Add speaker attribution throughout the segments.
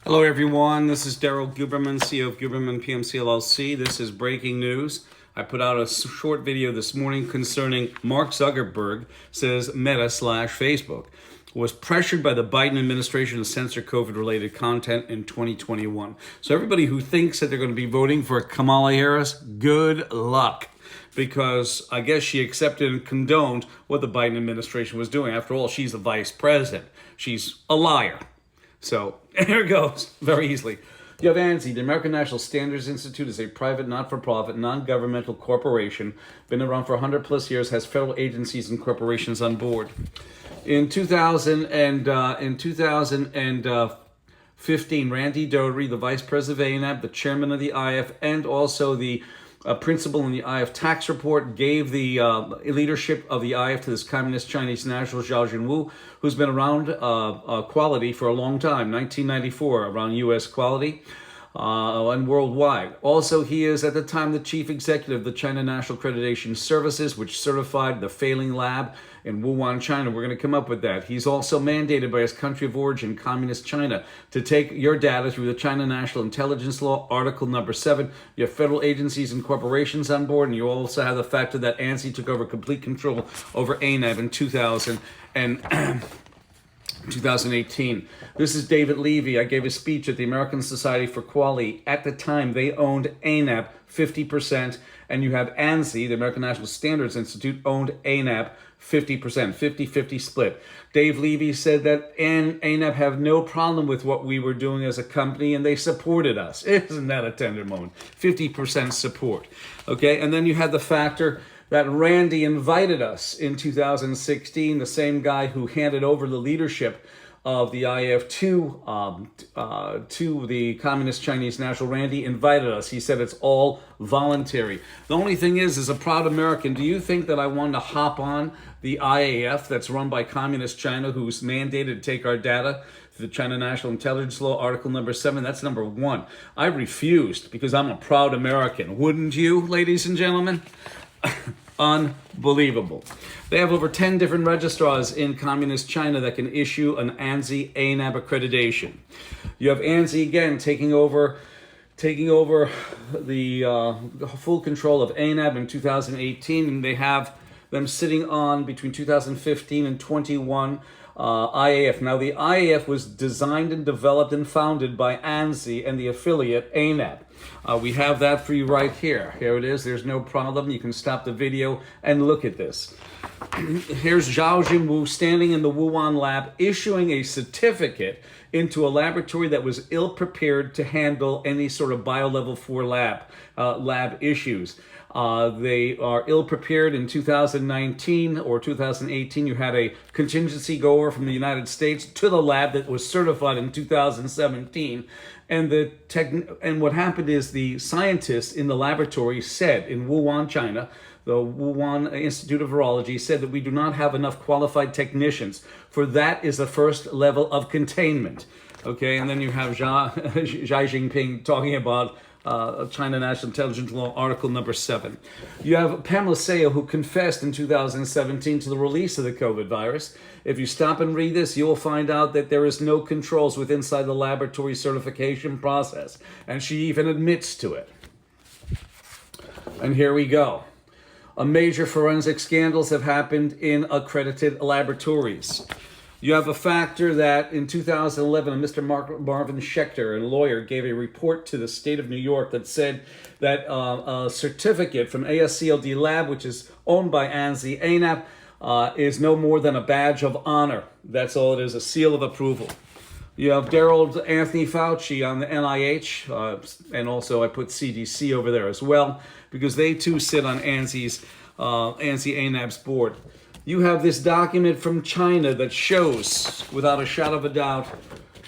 Speaker 1: Hello everyone, this is Daryl Guberman, CEO of Guberman PMC LLC. This is breaking news. I put out a short video this morning concerning Mark Zuckerberg says Meta/Facebook was pressured by the Biden administration to censor COVID-related content in 2021. So everybody who thinks that they're going to be voting for Kamala Harris, good luck. Because I guess she accepted and condoned what the Biden administration was doing. After all, she's the vice president. She's a liar. So here it goes, very easily. You have ANSI, the American National Standards Institute, is a private, not-for-profit, non-governmental corporation, been around for 100 plus years, has federal agencies and corporations on board. In 2015, Randy Doherty, the vice president of ANAB, the chairman of the IF, and also the principal in the IF tax report, gave the leadership of the IF to this communist Chinese national Zhao Jinwu, who's been around quality for a long time, 1994, around U.S. quality and worldwide. Also, he is at the time the chief executive of the China National Accreditation Services, which certified the failing lab in Wuhan, China. We're going to come up with that. He's also mandated by his country of origin, Communist China, to take your data through the China National Intelligence Law, Article number 7. You have federal agencies and corporations on board, and you also have the factor that ANSI took over complete control over ANAB in 2018. This is David Levy. I gave a speech at the American Society for Quality. At the time, they owned ANAB 50%, and you have ANSI, the American National Standards Institute, owned ANAB 50%, 50-50 split. Dave Levy said that ANAB have no problem with what we were doing as a company, and they supported us. Isn't that a tender moment? 50% support. Okay, and then you had the factor that Randy invited us in 2016, the same guy who handed over the leadership of the IF to the Communist Chinese National. Randy invited us. He said it's all voluntary. The only thing is, as a proud American, do you think that I want to hop on the IAF that's run by Communist China, who's mandated to take our data to the China National Intelligence Law, Article number 7? That's number 1. I refused because I'm a proud American. Wouldn't you, ladies and gentlemen? Unbelievable. They have over 10 different registrars in Communist China that can issue an ANSI ANAB accreditation. You have ANSI again taking over the full control of ANAB in 2018, and they have them sitting on between 2015 and 21 IAF. Now the IAF was designed and developed and founded by ANSI and the affiliate ANAB. We have that for you right here. Here it is. There's no problem. You can stop the video and look at this. Here's Zhao Jinwu standing in the Wuhan lab issuing a certificate into a laboratory that was ill-prepared to handle any sort of bio-level 4 lab issues. They are ill-prepared. In 2019 or 2018, you had a contingency go over from the United States to the lab that was certified in 2017. And what happened is the scientists in the laboratory said in Wuhan, China, the Wuhan Institute of Virology said that we do not have enough qualified technicians, for that is the first level of containment. Okay, and then you have Xi Jinping talking about China National Intelligence Law, Article number 7. You have Pamela Seo, who confessed in 2017 to the release of the COVID virus. If you stop and read this, you'll find out that there is no controls inside the laboratory certification process. And she even admits to it. And here we go. Major forensic scandals have happened in accredited laboratories. You have a factor that in 2011, Mr. Marvin Schechter, a lawyer, gave a report to the state of New York that said that a certificate from ASCLD Lab, which is owned by ANSI ANAB, is no more than a badge of honor. That's all it is, a seal of approval. You have Daryl Anthony Fauci on the NIH, and also I put CDC over there as well, because they too sit on ANSI ANAB's board. You have this document from China that shows, without a shadow of a doubt,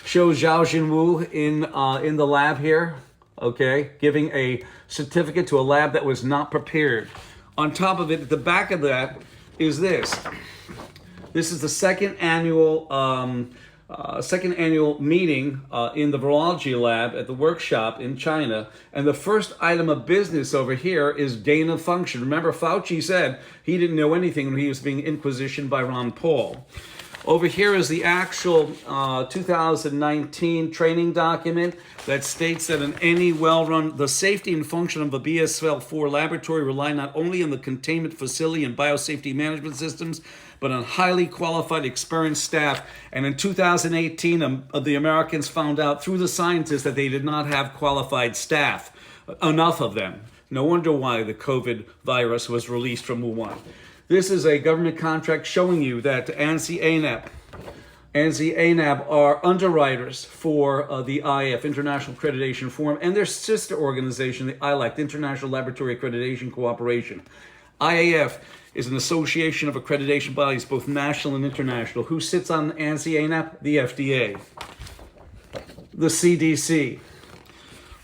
Speaker 1: shows Zhao Jinwu in the lab here, okay, giving a certificate to a lab that was not prepared. On top of it, at the back of that is this. This is the second annual meeting in the virology lab at the workshop in China. And the first item of business over here is gain of function. Remember, Fauci said he didn't know anything when he was being inquisitioned by Ron Paul. Over here is the actual 2019 training document that states that in any well-run, the safety and function of the BSL-4 laboratory rely not only on the containment facility and biosafety management systems, but on highly qualified, experienced staff. And in 2018, the Americans found out through the scientists that they did not have qualified staff, enough of them. No wonder why the COVID virus was released from Wuhan. This is a government contract showing you that ANSI-ANAB are underwriters for the IAF, International Accreditation Forum, and their sister organization, the ILAC, the International Laboratory Accreditation Cooperation. IAF is an association of accreditation bodies, both national and international. Who sits on ANSI-ANAB? The FDA, the CDC.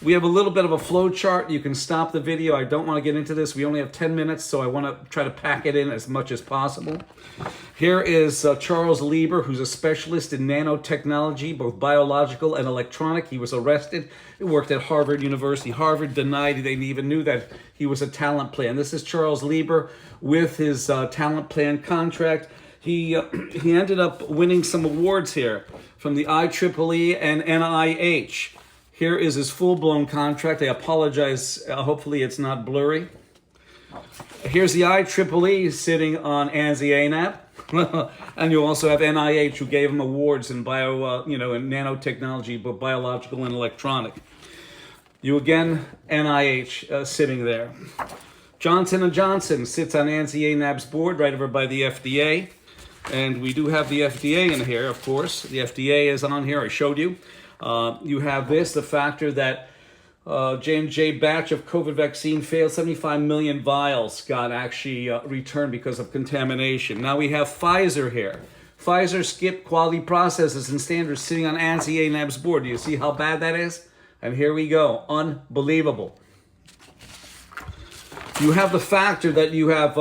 Speaker 1: We have a little bit of a flow chart. You can stop the video. I don't want to get into this. We only have 10 minutes, so I want to try to pack it in as much as possible. Here is Charles Lieber, who's a specialist in nanotechnology, both biological and electronic. He was arrested. He worked at Harvard University. Harvard denied they even knew that he was a talent plan. This is Charles Lieber with his talent plan contract. He ended up winning some awards here from the IEEE and NIH. Here is his full-blown contract. I apologize. Hopefully it's not blurry. Here's the IEEE sitting on ANSI-ANAB. And you also have NIH, who gave him awards in in nanotechnology, but biological and electronic. You again, NIH sitting there. Johnson & Johnson sits on ANSI-ANAB's board right over by the FDA. And we do have the FDA in here, of course. The FDA is on here, I showed you. You have the factor that J&J batch of COVID vaccine failed. 75 million vials got actually returned because of contamination. Now we have Pfizer here. Pfizer skipped quality processes and standards sitting on ANSI-ANAB's board. Do you see how bad that is? And here we go. Unbelievable. You have the factor that you have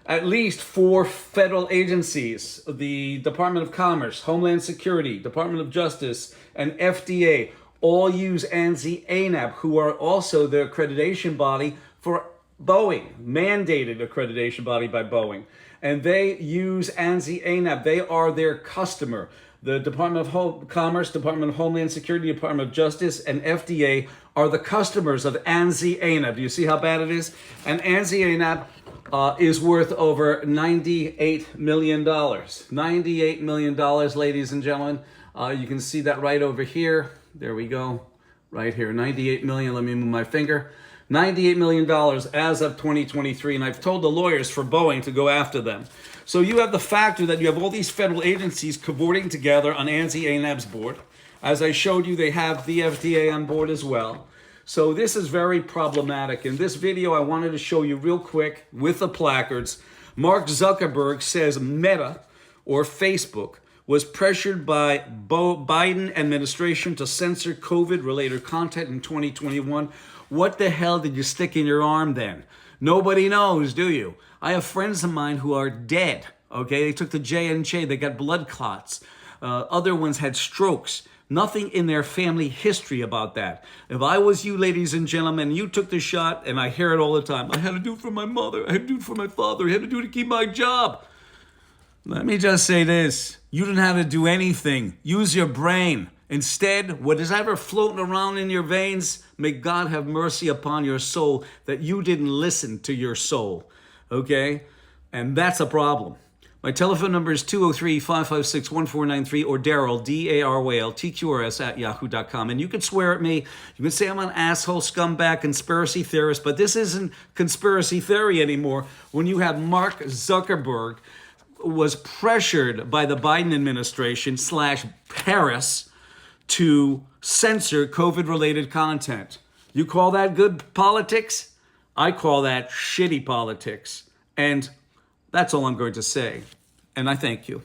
Speaker 1: at least 4 federal agencies, the Department of Commerce, Homeland Security, Department of Justice, and FDA, all use ANSI-ANAB, who are also the accreditation body for Boeing, mandated accreditation body by Boeing. And they use ANSI-ANAB. They are their customer. The Department of Commerce, Department of Homeland Security, Department of Justice, and FDA are the customers of ANSI-ANAB. Do you see how bad it is? And ANSI-ANAB is worth over $98 million. $98 million, ladies and gentlemen. You can see that right over here. There we go. Right here. $98 million. Let me move my finger. $98 million as of 2023. And I've told the lawyers for Boeing to go after them. So you have the factor that you have all these federal agencies cavorting together on ANSI-ANAB's board. As I showed you, they have the FDA on board as well. So this is very problematic. In this video, I wanted to show you real quick with the placards. Mark Zuckerberg says Meta, or Facebook, was pressured by Biden administration to censor COVID-related content in 2021. What the hell did you stick in your arm then? Nobody knows, do you? I have friends of mine who are dead, okay? They took the J&J, they got blood clots. Other ones had strokes. Nothing in their family history about that. If I was you, ladies and gentlemen, you took the shot, and I hear it all the time. I had to do it for my mother. I had to do it for my father. I had to do it to keep my job. Let me just say this. You didn't have to do anything. Use your brain. Instead, what is ever floating around in your veins, may God have mercy upon your soul that you didn't listen to your soul. Okay? And that's a problem. My telephone number is 203-556-1493 or Daryl, D-A-R-Y-L, TQRS at yahoo.com. And you can swear at me. You can say I'm an asshole, scumbag, conspiracy theorist, but this isn't conspiracy theory anymore. When you have Mark Zuckerberg was pressured by the Biden administration / Paris to censor COVID-related content. You call that good politics? I call that shitty politics. And that's all I'm going to say. And I thank you.